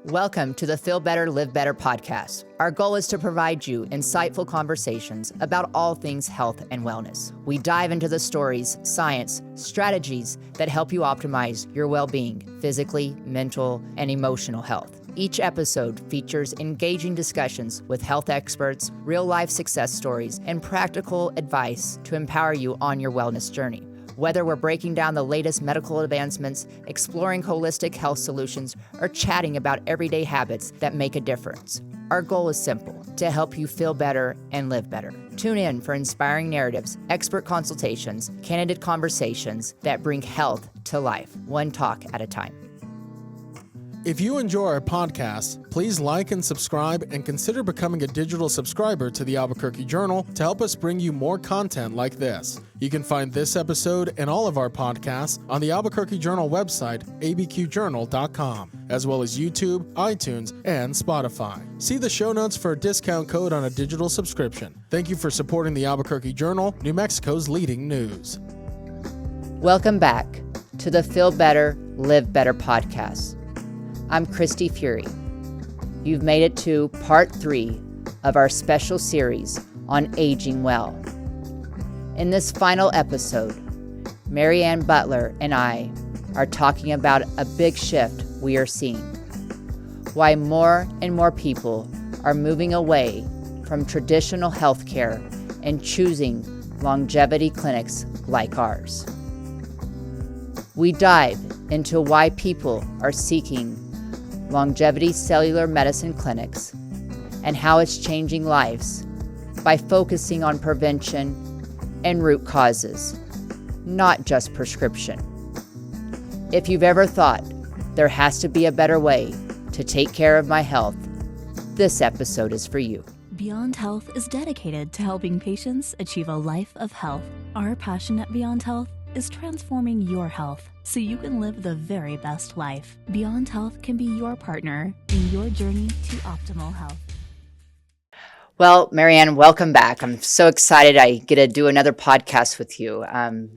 Welcome to the Feel Better, Live Better podcast. Our goal is to provide you insightful conversations about all things health and wellness. We dive into the stories, science, strategies that help you optimize your well-being, physically, mental, and emotional health. Each episode features engaging discussions with health experts, real-life success stories, and practical advice to empower you on your wellness journey. Whether we're breaking down the latest medical advancements, exploring holistic health solutions, or chatting about everyday habits that make a difference, our goal is simple: to help you feel better and live better. Tune in for inspiring narratives, expert consultations, candid conversations that bring health to life, one talk at a time. If you enjoy our podcast, please like and subscribe and consider becoming a digital subscriber to the Albuquerque Journal to help us bring you more content like this. You can find this episode and all of our podcasts on the Albuquerque Journal website, abqjournal.com, as well as YouTube, iTunes, and Spotify. See the show notes for a discount code on a digital subscription. Thank you for supporting the Albuquerque Journal, New Mexico's leading news. Welcome back to the Feel Better, Live Better podcast. I'm Kristi Furry. You've made it to part 3 of our special series on aging well. In this final episode, Mary Ann Butler and I are talking about a big shift we are seeing. Why more and more people are moving away from traditional healthcare and choosing longevity clinics like ours. We dive into why people are seeking longevity cellular medicine clinics and how it's changing lives by focusing on prevention and root causes, not just prescription. If you've ever thought there has to be a better way to take care of my health, this episode is for you. Beyond Health is dedicated to helping patients achieve a life of health. Our passion at Beyond Health is transforming your health so you can live the very best life. Beyond Health can be your partner in your journey to optimal health. Well, Mary Ann, welcome back. I'm so excited I get to do another podcast with you.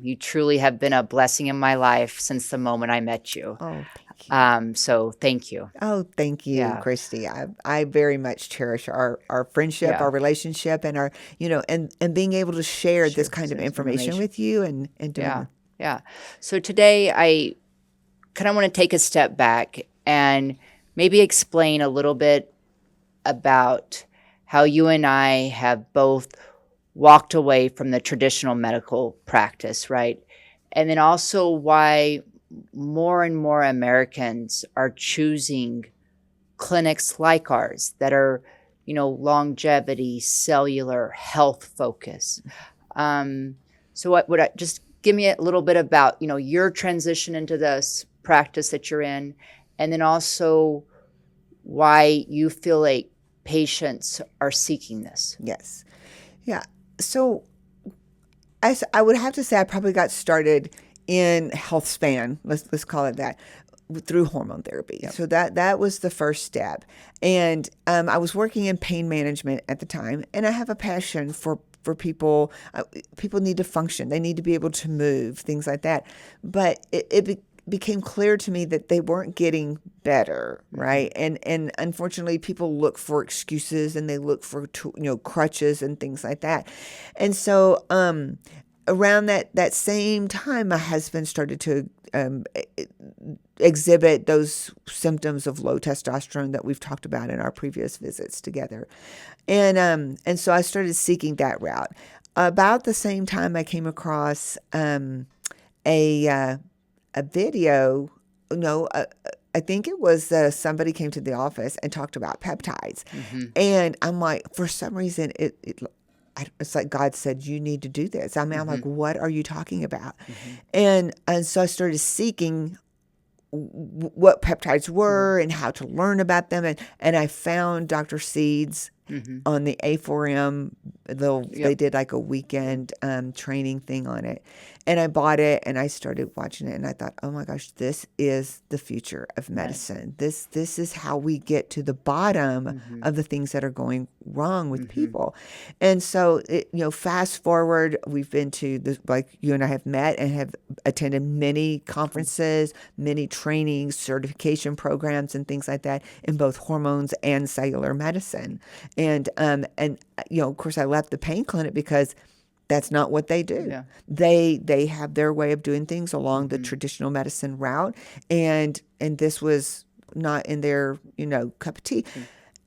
You truly have been a blessing in my life since the moment I met you. Oh, thank you. So thank you. Oh, thank you, Yeah. Kristi. I very much cherish our friendship, Yeah. our relationship, and our, and being able to share this kind of this information with you and doing. Yeah. So today I kind of want to take a step back and maybe explain a little bit about how you and I have both walked away from the traditional medical practice, right? And then also why more and more Americans are choosing clinics like ours that are, longevity, cellular, health focus. So what would I just give me a little bit about, your transition into this practice that you're in, and then also why you feel like patients are seeking this. Yes. Yeah. So as I would have to say, I probably got started in health span, let's call it that, through hormone therapy. Yep. So that was the first step. And I was working in pain management at the time, and I have a passion for people. People need to function. They need to be able to move, things like that. But it became clear to me that they weren't getting better, right? And unfortunately, people look for excuses and they look for crutches and things like that. And so around that same time, my husband started to exhibit those symptoms of low testosterone that we've talked about in our previous visits together. And so I started seeking that route. About the same time, I came across a video. I think it was somebody came to the office and talked about peptides. Mm-hmm. And I'm like, for some reason, it's like God said, you need to do this. I mean, I'm like, what are you talking about? Mm-hmm. And so I started seeking what peptides were and how to learn about them. And I found Dr. Seed's on the A4M. They did like a weekend training thing on it. And I bought it and I started watching it and I thought, oh my gosh, this is the future of medicine. Right. This is how we get to the bottom of the things that are going wrong with people. And so, fast forward, we've been to this, like you and I have met and have attended many conferences, many trainings, certification programs and things like that in both hormones and cellular medicine. And of course I left the pain clinic because that's not what they do. Yeah. They have their way of doing things along the traditional medicine route, and this was not in their cup of tea.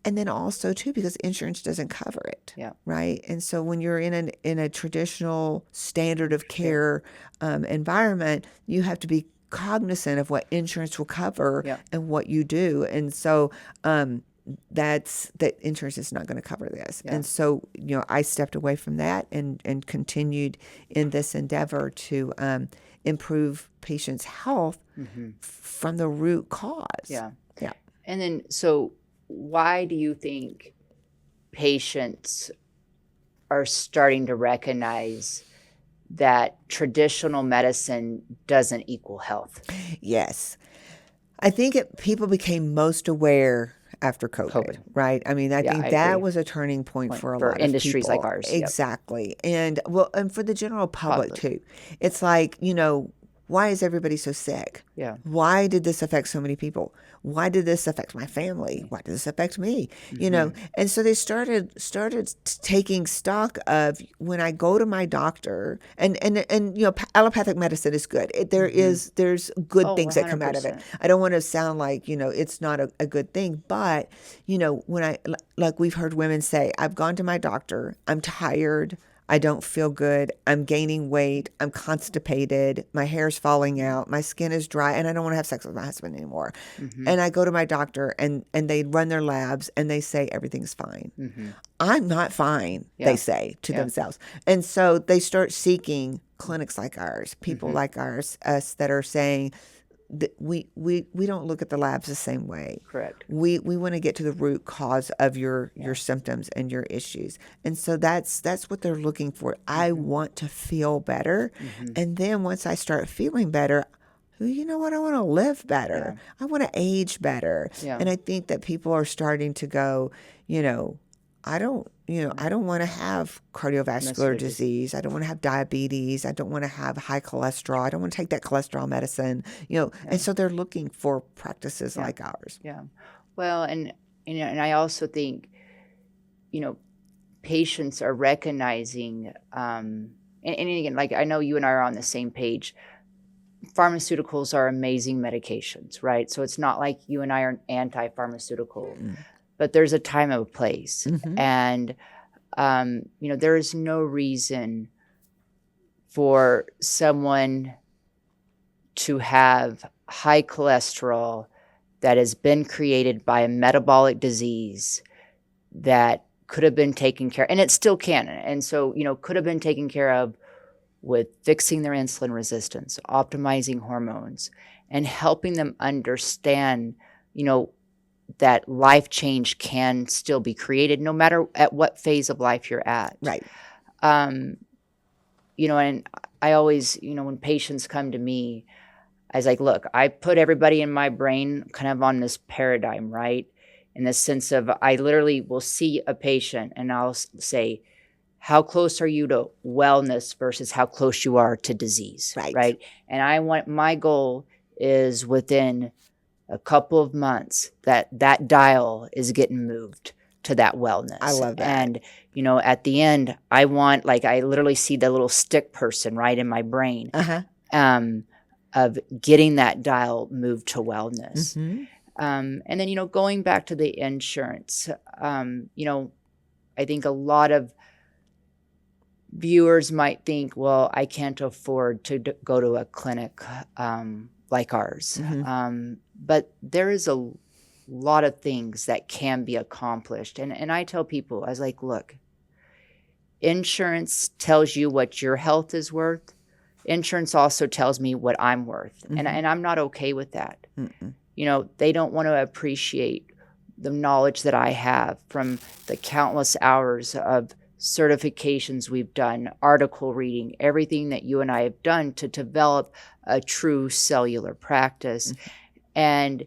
And then also too, because insurance doesn't cover it, right? And so when you're in a traditional standard of care environment, you have to be cognizant of what insurance will cover and what you do. And so that insurance is not going to cover this. Yeah. And so, I stepped away from that and continued in this endeavor to improve patients' health from the root cause. Yeah. Yeah. And then, so why do you think patients are starting to recognize that traditional medicine doesn't equal health? Yes. I think people became most aware after COVID, right? I mean, I think that was a turning point for a lot of industries people. Like ours. Exactly. And for the general public too. It's like, why is everybody so sick? Yeah. Why did this affect so many people? Why did this affect my family? Why did this affect me? And so they started taking stock of when I go to my doctor, and allopathic medicine is good. There's good things that come out of it. I don't want to sound like it's not a good thing, but when like we've heard women say, I've gone to my doctor, I'm tired, I don't feel good, I'm gaining weight, I'm constipated, my hair's falling out, my skin is dry, and I don't want to have sex with my husband anymore. And I go to my doctor and they run their labs and they say everything's fine. I'm not fine, they say to themselves. And so they start seeking clinics like ours, people like us that are saying, we don't look at the labs the same way. Correct. We want to get to the root cause of your symptoms and your issues. And so that's what they're looking for. I want to feel better. And then once I start feeling better, you know what? I want to live better. I want to age better. And I think that people are starting to go, I don't want to have cardiovascular disease. I don't want to have diabetes. I don't want to have high cholesterol. I don't want to take that cholesterol medicine, And so they're looking for practices like ours. Yeah. Well, and I also think, patients are recognizing, and again, like I know you and I are on the same page. Pharmaceuticals are amazing medications, right? So it's not like you and I are anti-pharmaceutical. But there's a time and a place. And, there is no reason for someone to have high cholesterol that has been created by a metabolic disease that could have been taken care of, and it still can. And so, could have been taken care of with fixing their insulin resistance, optimizing hormones, and helping them understand, that life change can still be created no matter at what phase of life you're at. Right. And I always, when patients come to me, I was like, look, I put everybody in my brain kind of on this paradigm, right? In the sense of I literally will see a patient and I'll say, how close are you to wellness versus how close you are to disease, right? And my goal is within a couple of months that dial is getting moved to that wellness. I love that. And, at the end, I want, I literally see the little stick person right in my brain of getting that dial moved to wellness. And then, going back to the insurance, I think a lot of viewers might think, well, I can't afford to go to a clinic like ours. But there is a lot of things that can be accomplished. And I tell people, I was like, look, insurance tells you what your health is worth. Insurance also tells me what I'm worth. And I'm not okay with that. They don't want to appreciate the knowledge that I have from the countless hours of certifications we've done, article reading, everything that you and I have done to develop a true cellular practice. And,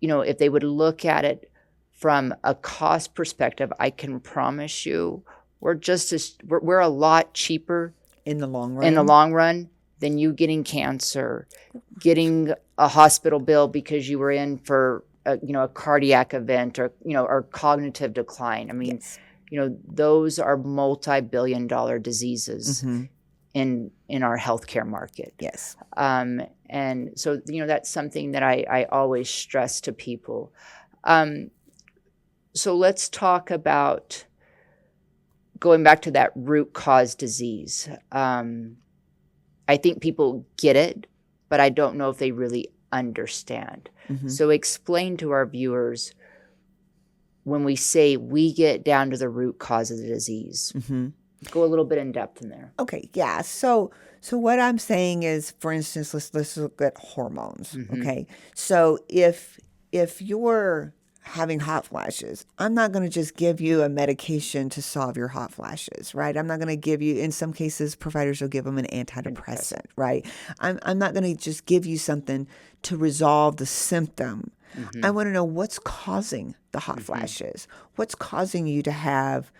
if they would look at it from a cost perspective, I can promise you we're a lot cheaper in the long run than you getting cancer, getting a hospital bill because you were in for a cardiac event or cognitive decline. I mean, yes. Those are multi-billion-dollar diseases in our healthcare market. Yes. And so, that's something that I always stress to people. So let's talk about going back to that root cause disease. I think people get it, but I don't know if they really understand. So explain to our viewers when we say we get down to the root cause of the disease. Go a little bit in depth in there. Okay, yeah. So what I'm saying is, for instance, let's look at hormones. Okay, so if you're having hot flashes, I'm not going to just give you a medication to solve your hot flashes, right? I'm not going to give you, in some cases, providers will give them an antidepressant, right? I'm not going to just give you something to resolve the symptom. I want to know what's causing the hot flashes. What's causing you to have,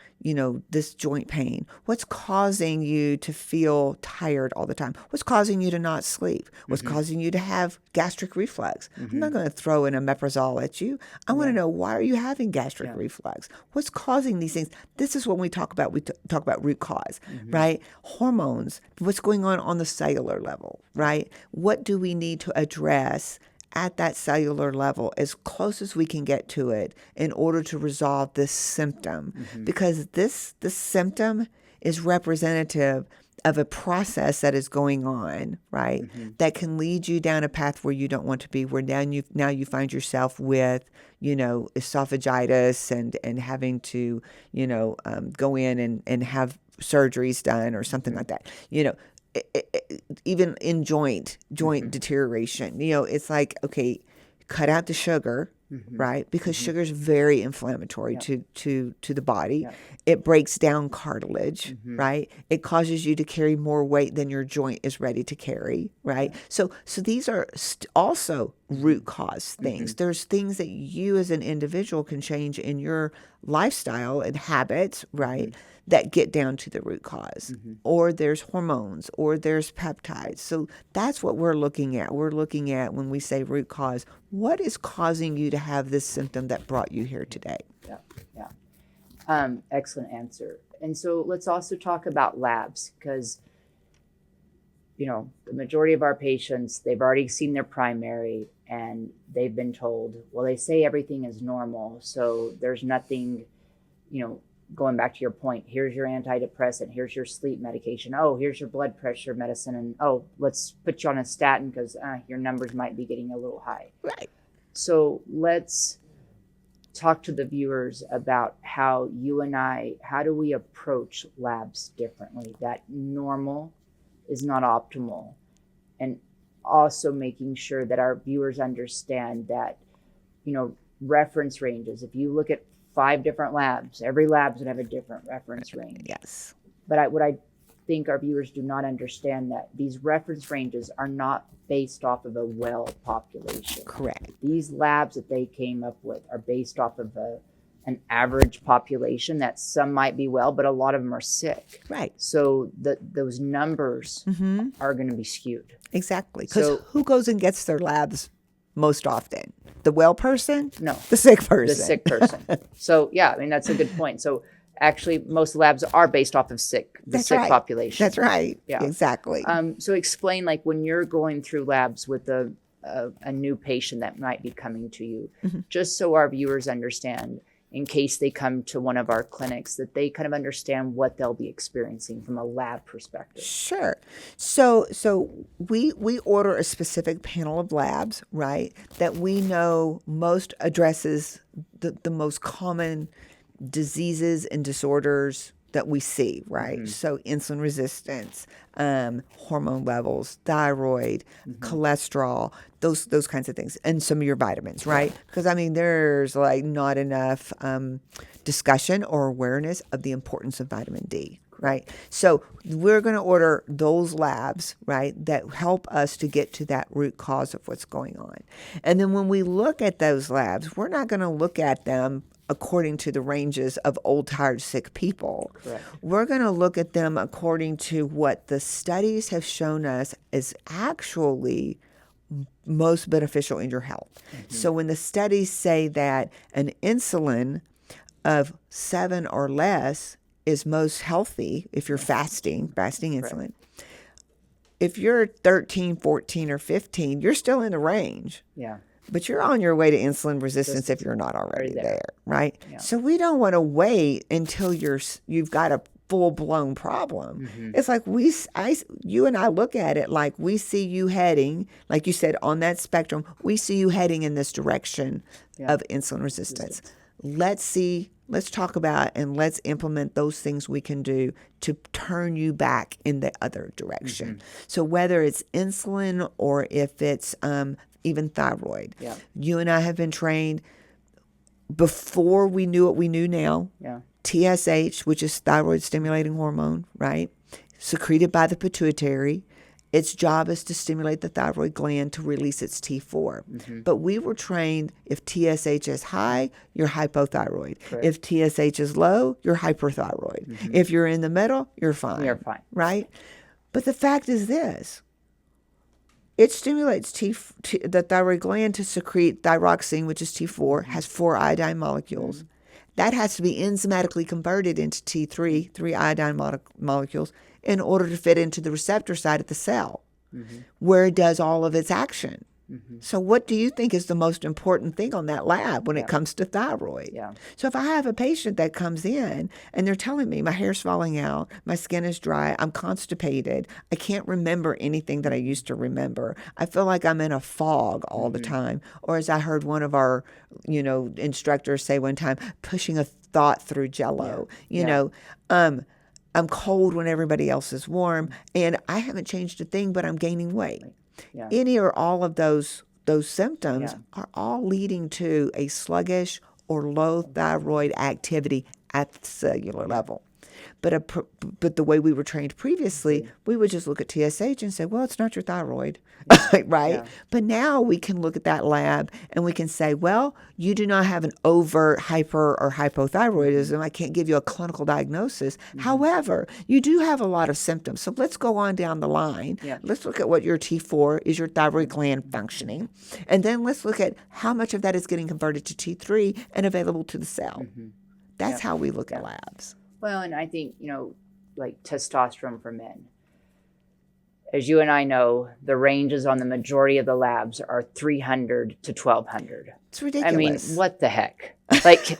this joint pain? What's causing you to feel tired all the time? What's causing you to not sleep? What's causing you to have gastric reflux? I'm not going to throw in a omeprazole at you. I want to know, why are you having gastric reflux? What's causing these things? This is when we talk about root cause, right? Hormones, what's going on the cellular level, right? What do we need to address at that cellular level as close as we can get to it in order to resolve this symptom? Because this symptom is representative of a process that is going on, right? That can lead you down a path where you don't want to be, where now you find yourself with, esophagitis and having to, go in and have surgeries done or something like that. Even in joint deterioration, it's like, okay, cut out the sugar, right? Because sugar is very inflammatory to the body. It breaks down cartilage, right? It causes you to carry more weight than your joint is ready to carry, right? So these are also root cause things. There's things that you as an individual can change in your lifestyle and habits, right? That get down to the root cause. Or there's hormones, or there's peptides. So that's what we're looking at. We're looking at, when we say root cause, what is causing you to have this symptom that brought you here today? Excellent answer. And so let's also talk about labs, because the majority of our patients, they've already seen their primary and they've been told, well, they say everything is normal, so there's nothing, going back to your point, here's your antidepressant, here's your sleep medication, oh, here's your blood pressure medicine, and oh, let's put you on a statin because your numbers might be getting a little high. Right. So let's talk to the viewers about how you and how do we approach labs differently? That normal is not optimal. And also making sure that our viewers understand that, reference ranges. If you look at 5 different labs, every lab's gonna have a different reference range. Yes. But what I think our viewers do not understand, that these reference ranges are not based off of a well population. Correct. These labs that they came up with are based off of an average population, that some might be well, but a lot of them are sick. Right. So those numbers are going to be skewed. Exactly. Because So who goes and gets their labs most often? The well person? no, The sick person. the sick person. So yeah, that's a good point. So actually, most labs are based off of the sick right. population. That's right. Yeah. Exactly. So explain, like, when you're going through labs with a new patient that might be coming to you, just so our viewers understand, in case they come to one of our clinics, that they kind of understand what they'll be experiencing from a lab perspective. Sure. So we order a specific panel of labs, right, that we know most addresses the most common diseases and disorders that we see, right? So insulin resistance, hormone levels, thyroid, cholesterol, those kinds of things, and some of your vitamins, right? Because I mean, there's like not enough discussion or awareness of the importance of vitamin D. Right. So we're going to order those labs, right, that help us to get to that root cause of what's going on. And then when we look at those labs, we're not going to look at them according to the ranges of old, tired, sick people. Correct. We're going to look at them according to what the studies have shown us is actually most beneficial in your health. So when the studies say that an insulin of 7 or less is most healthy if you're fasting insulin. If you're 13, 14, or 15, you're still in the range. Yeah. But you're on your way to insulin resistance if you're not already there, right? Yeah. So we don't want to wait until you've got a full-blown problem. It's like you and I look at it like we see you heading, like you said, on that spectrum, we see you heading in this direction of insulin resistance. Let's talk about and let's implement those things we can do to turn you back in the other direction. So whether it's insulin or if it's even thyroid, you and I have been trained before we knew what we knew now. TSH, which is thyroid stimulating hormone, right? Secreted by the pituitary. Its job is to stimulate the thyroid gland to release its T4. But we were trained if TSH is high, you're hypothyroid. Correct. If TSH is low, you're hyperthyroid. If you're in the middle, you're fine. You're fine. Right? But the fact is this. It stimulates the thyroid gland to secrete thyroxine, which is T4, has 4 iodine molecules. That has to be enzymatically converted into T3, 3 iodine molecules, in order to fit into the receptor side of the cell, where it does all of its action. So what do you think is the most important thing on that lab when it comes to thyroid? So if I have a patient that comes in and they're telling me my hair's falling out, my skin is dry, I'm constipated, I can't remember anything that I used to remember, I feel like I'm in a fog all the time, or as I heard one of our, instructors say one time, pushing a thought through Jell-O, I'm cold when everybody else is warm, and I haven't changed a thing, but I'm gaining weight. Any or all of those symptoms are all leading to a sluggish or low thyroid activity at the cellular level. But the way we were trained previously, we would just look at TSH and say, well, it's not your thyroid, right? But now we can look at that lab and we can say, well, you do not have an overt hyper or hypothyroidism. I can't give you a clinical diagnosis. However, you do have a lot of symptoms. So let's go on down the line. Let's look at what your T4 is, your thyroid gland functioning. And then let's look at how much of that is getting converted to T3 and available to the cell. That's how we look at labs. Well, and I think, like testosterone for men, as you and I know, the ranges on the majority of the labs are 300 to 1200. It's ridiculous. I mean, what the heck? Like,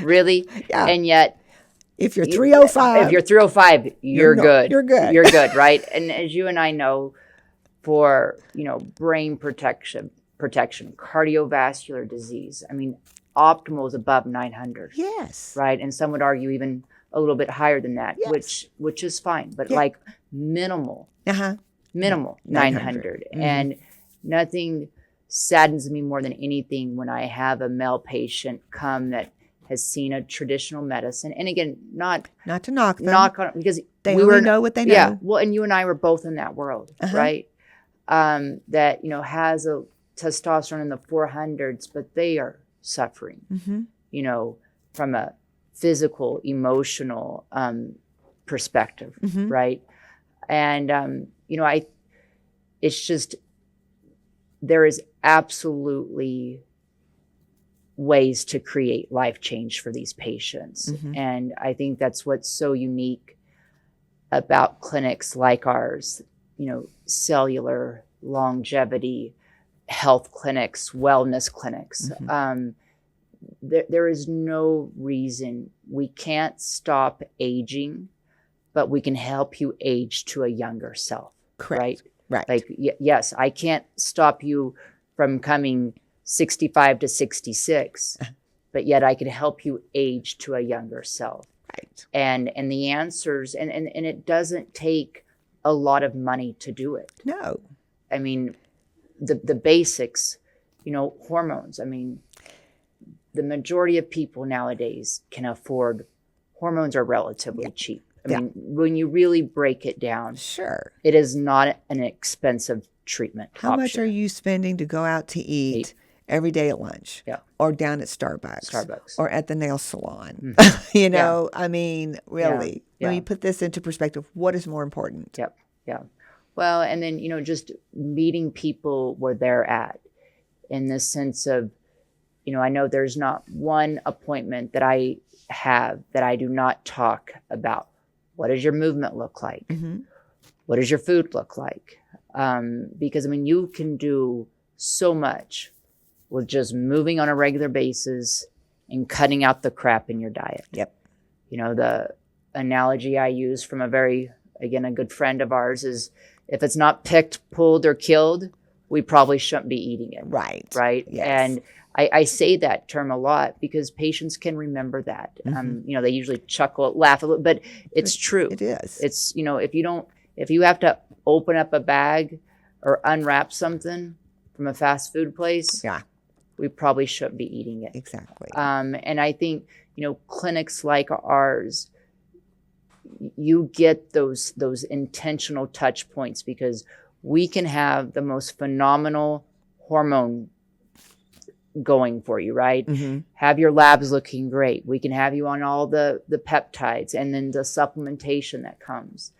really? And yet, if you're 305, you're good. You're good. You're good, right? And as you and I know, for, brain protection, cardiovascular disease, I mean, optimal is above 900. Yes. Right? And some would argue even a little bit higher than that, which is fine, but like minimal 900. And nothing saddens me more than anything when I have a male patient come that has seen a traditional medicine. And again, not to knock them, because they only know what they know. Yeah. Well, and you and I were both in that world, right? That, has a testosterone in the 400s, but they are suffering, from a physical, emotional perspective, right? And, it's just, there is absolutely ways to create life change for these patients. And I think that's what's so unique about clinics like ours, cellular, longevity, health clinics, wellness clinics. There is no reason we can't stop aging, but we can help you age to a younger self. Correct. Right. Like, yes, I can't stop you from coming 65 to 66, but yet I can help you age to a younger self. Right. And the answers, and it doesn't take a lot of money to do it. No. I mean, the basics, hormones. I mean, the majority of people nowadays can afford hormones are relatively cheap. I mean, when you really break it down, sure, it is not an expensive treatment. How much are you spending to go out to eat every day at lunch? Yeah. Or down at Starbucks. Or at the nail salon. I mean, really, when you put this into perspective, what is more important? Yep. Yeah. Well, and then, just meeting people where they're at in the sense of, I know there's not one appointment that I have that I do not talk about. What does your movement look like? Mm-hmm. What does your food look like? Because, you can do so much with just moving on a regular basis and cutting out the crap in your diet. Yep. The analogy I use from a good friend of ours is, if it's not picked, pulled, or killed, we probably shouldn't be eating it. Right. Right. Yes. And I say that term a lot because patients can remember that. Mm-hmm. They usually chuckle, laugh a little, but it's true. It is. It's, if you have to open up a bag or unwrap something from a fast food place, we probably shouldn't be eating it. Exactly. And I think, clinics like ours, you get those intentional touch points because we can have the most phenomenal hormone going for you, right? Mm-hmm. Have your labs looking great. We can have you on all the peptides and then the supplementation that comes.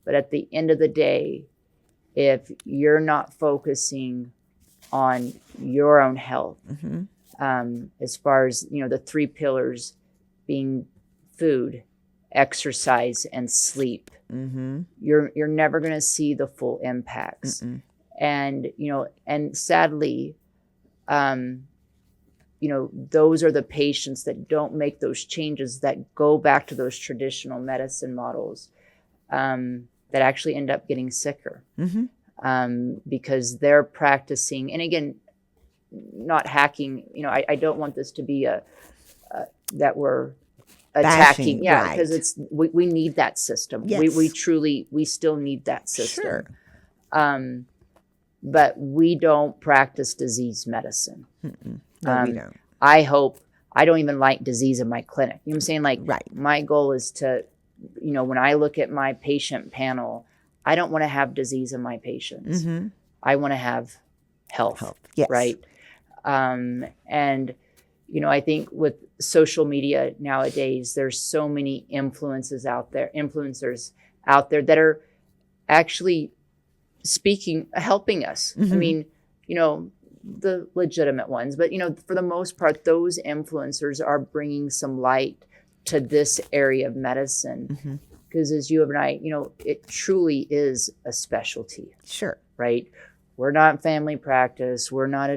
But at the end of the day, if you're not focusing on your own health, as far as, the 3 pillars being food, exercise, and sleep, you're never going to see the full impacts. And, and sadly, those are the patients that don't make those changes, that go back to those traditional medicine models, that actually end up getting sicker, because they're practicing. And again, not hacking, I don't want this to be that we're attacking. Bashing, because it's, we need that system. Yes. We still need that system. Sure. But we don't practice disease medicine. No, we don't. I don't even like disease in my clinic. You know what I'm saying? Like, right. My goal is to, when I look at my patient panel, I don't want to have disease in my patients. I want to have health. Yes. Right. And, I think with social media nowadays, there's so many influencers out there that are actually helping us. I mean, the legitimate ones, but for the most part, those influencers are bringing some light to this area of medicine, because as you and I, it truly is a specialty. Sure. Right. We're not family practice. We're not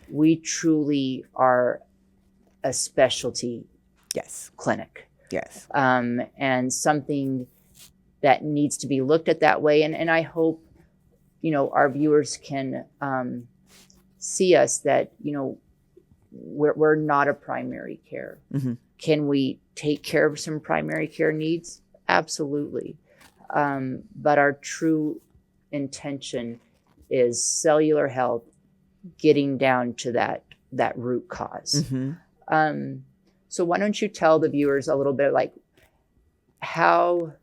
we truly are a specialty clinic. Yes. And something that needs to be looked at that way. And I hope, our viewers can see us that, we're not a primary care. Can we take care of some primary care needs? Absolutely. But our true intention is cellular health, getting down to that root cause. So why don't you tell the viewers a little bit, like, how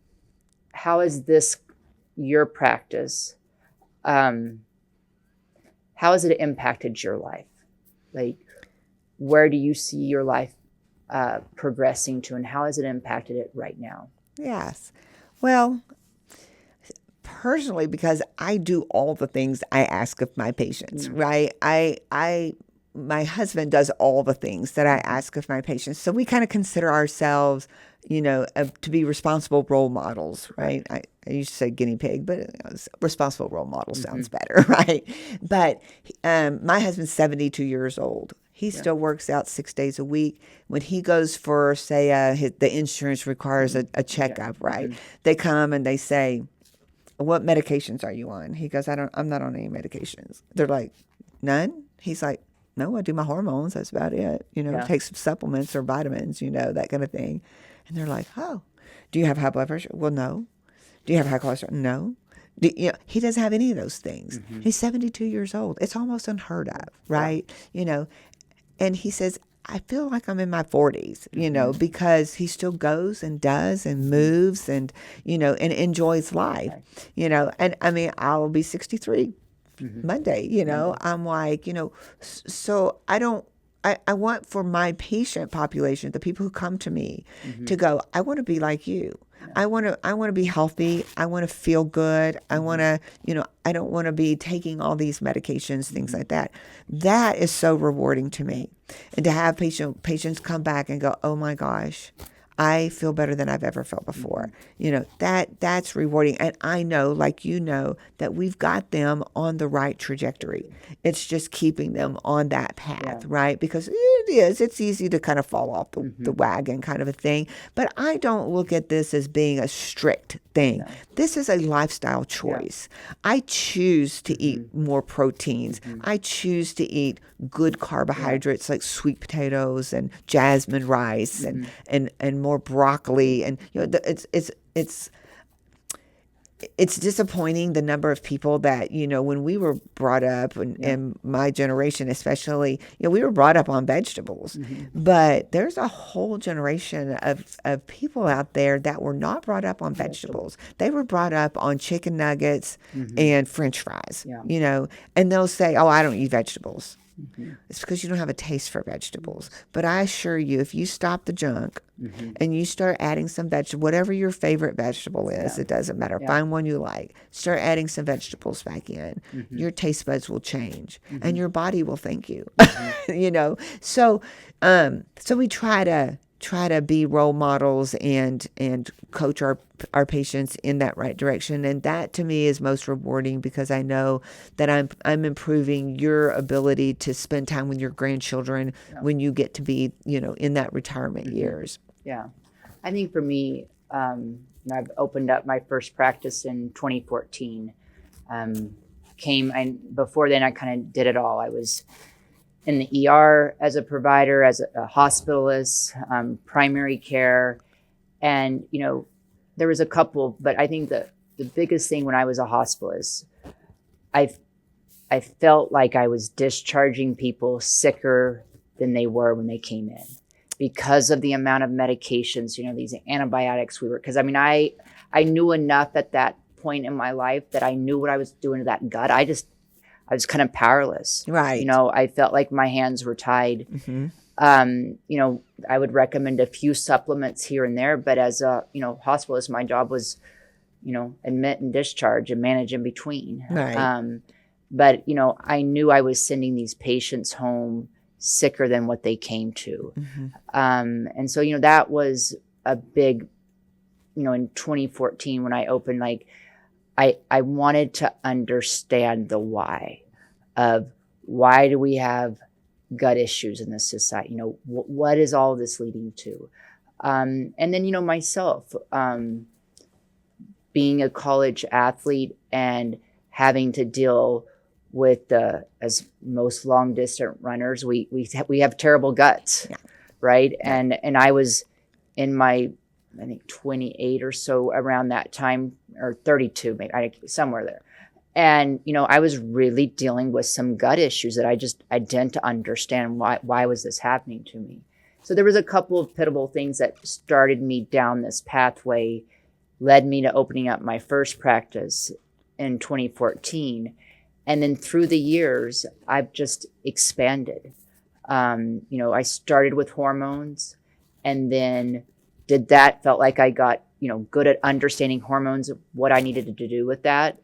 is this your practice? How has it impacted your life? Like, where do you see your life progressing to, and how has it impacted it right now? Yes. Well, personally, because I do all the things I ask of my patients, right? My husband does all the things that I ask of my patients. So we kind of consider ourselves, to be responsible role models, right? I used to say guinea pig, but responsible role model sounds better, right? But my husband's 72 years old. He still works out 6 days a week. When he goes for, say, the insurance requires a checkup, right? They come and they say, "What medications are you on?" He goes, I'm not on any medications." They're like, "None?" He's like, no, I do my hormones. That's about it. Take some supplements or vitamins, that kind of thing. And they're like, oh, do you have high blood pressure? Well, no. Do you have high cholesterol? No. He doesn't have any of those things. He's 72 years old. It's almost unheard of, right? And he says, I feel like I'm in my 40s, because he still goes and does and moves and, and enjoys life, and I mean, I'll be 63 Monday, I'm like, so I want for my patient population, the people who come to me to go, I want to be like you. I want to be healthy. I want to feel good. I want to, I don't want to be taking all these medications, things like that. That is so rewarding to me. And to have patients come back and go, oh my gosh, I feel better than I've ever felt before. That's rewarding. And I know, like that we've got them on the right trajectory. It's just keeping them on that path, right? Because it's easy to kind of fall off the wagon kind of a thing. But I don't look at this as being a strict thing. No. This is a lifestyle choice. Yeah. I choose to eat more proteins. I choose to eat good carbohydrates like sweet potatoes and jasmine rice and more broccoli. And it's disappointing the number of people that, when we were brought up and my generation especially, we were brought up on vegetables, but there's a whole generation of people out there that were not brought up on vegetables. They were brought up on chicken nuggets and French fries, and they'll say, oh, I don't eat vegetables. It's because you don't have a taste for vegetables. But I assure you, if you stop the junk and you start adding some vegetable, whatever your favorite vegetable is, it doesn't matter. Find one you like. Start adding some vegetables back in. Your taste buds will change, and your body will thank you. So we try to be role models and coach our patients in that right direction. And that to me is most rewarding, because I know that I'm improving your ability to spend time with your grandchildren when you get to be, in that retirement years. Yeah. I think for me, I've opened up my first practice in 2014. Before then I kind of did it all. I was in the ER as a provider, as a hospitalist, primary care. And, there was a couple, but I think the biggest thing when I was a hospitalist, I felt like I was discharging people sicker than they were when they came in because of the amount of medications, these antibiotics because I knew enough at that point in my life that I knew what I was doing to that gut. I was kind of powerless. Right. I felt like my hands were tied. I would recommend a few supplements here and there, but as a, hospitalist, my job was, admit and discharge and manage in between. Right. But, I knew I was sending these patients home sicker than what they came to. And so, that was a big, in 2014 when I opened, I wanted to understand the why of why do we have gut issues in this society? What is all this leading to? And then, myself, being a college athlete and having to deal with as most long distance runners, we have terrible guts, right? And I was in my, I think 28 or so around that time, or 32, maybe somewhere there. And, I was really dealing with some gut issues that I didn't understand why was this happening to me. So there was a couple of pivotal things that started me down this pathway, led me to opening up my first practice in 2014. And then through the years, I've just expanded. I started with hormones and then felt like I got, good at understanding hormones, what I needed to do with that.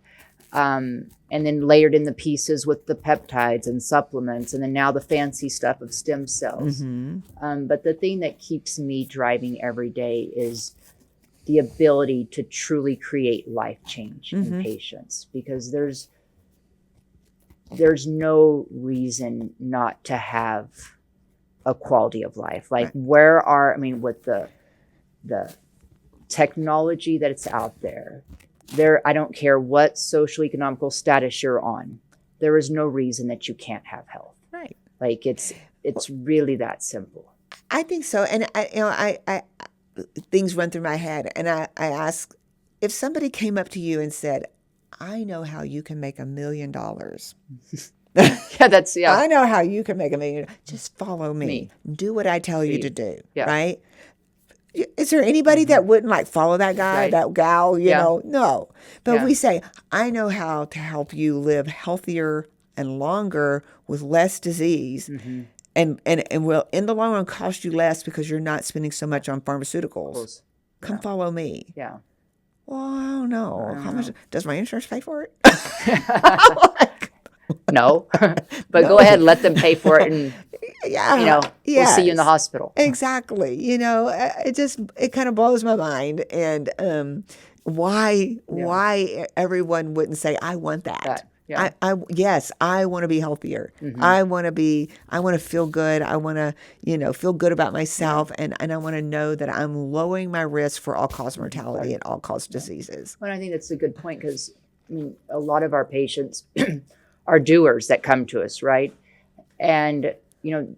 And then layered in the pieces with the peptides and supplements, and then now the fancy stuff of stem cells. But the thing that keeps me driving every day is the ability to truly create life change in patients, because there's no reason not to have a quality of life. With the technology that's out there, I don't care what social economical status you're on, there is no reason that you can't have health. Right. Like it's really that simple. I think so. And I things run through my head, and I ask, if somebody came up to you and said, I know how you can make $1 million. Yeah, I know how you can make $1 million. Just follow me. Do what I tell you to do. Yeah. Right? Is there anybody that wouldn't like follow that guy, that gal, you know? No. But we say, I know how to help you live healthier and longer with less disease. And will in the long run cost you less because you're not spending so much on pharmaceuticals. Come follow me. Yeah. Well, I don't know. How much does my insurance pay for it? No, but go ahead, let them pay for it, and we'll see you in the hospital. Exactly. It kind of blows my mind, and why everyone wouldn't say, I want that. Yeah. I want to be healthier. I want to feel good. I want to, feel good about myself. And I want to know that I'm lowering my risk for all-cause mortality and all-cause diseases. Well, I think that's a good point, because, a lot of our patients are doers that come to us, right? And,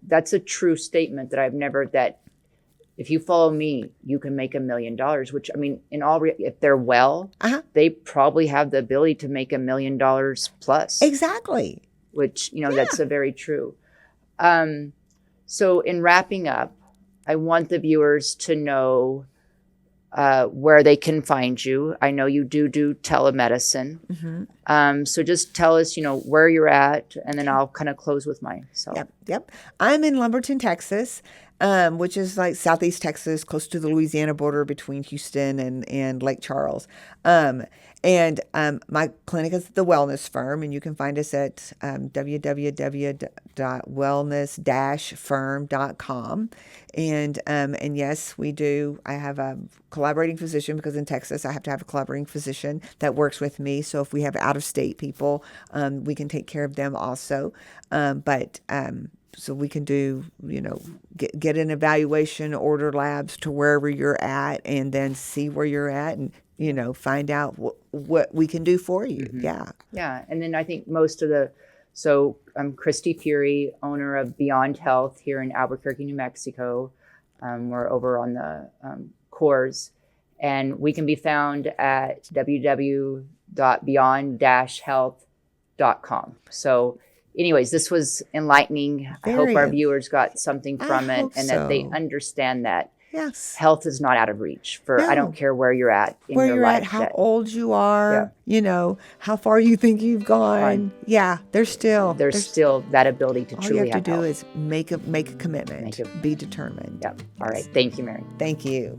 that's a true statement that if you follow me, you can make $1 million, which, if they're well, they probably have the ability to make $1 million plus. Exactly. Which, that's a very true. So in wrapping up, I want the viewers to know where they can find you. I know you do telemedicine. So just tell us, where you're at, and then I'll kind of close with myself. Yep. I'm in Lumberton, Texas, which is like southeast Texas, close to the Louisiana border between Houston and Lake Charles. And my clinic is at the Wellness Firm, and you can find us at www.wellness-firm.com. And yes, we do. I have a collaborating physician, because in Texas I have to have a collaborating physician that works with me. So if we have out-of-state people, we can take care of them also. So we can do, get an evaluation, order labs to wherever you're at, and then see where you're at, and find out what we can do for you. Yeah. And then I think so I'm Kristi Furry, owner of Beyond Health here in Albuquerque, New Mexico. We're over on the Coors, and we can be found at www.beyond-health.com. So anyways, this was enlightening. I hope our viewers got something from it, and that they understand that health is not out of reach for, I don't care where you're at in your life. How old you are, how far you think you've gone. Yeah, there's still that ability to truly have health. All you have to do health. is make a commitment, be determined. Yep. All right. Thank you, Mary. Thank you.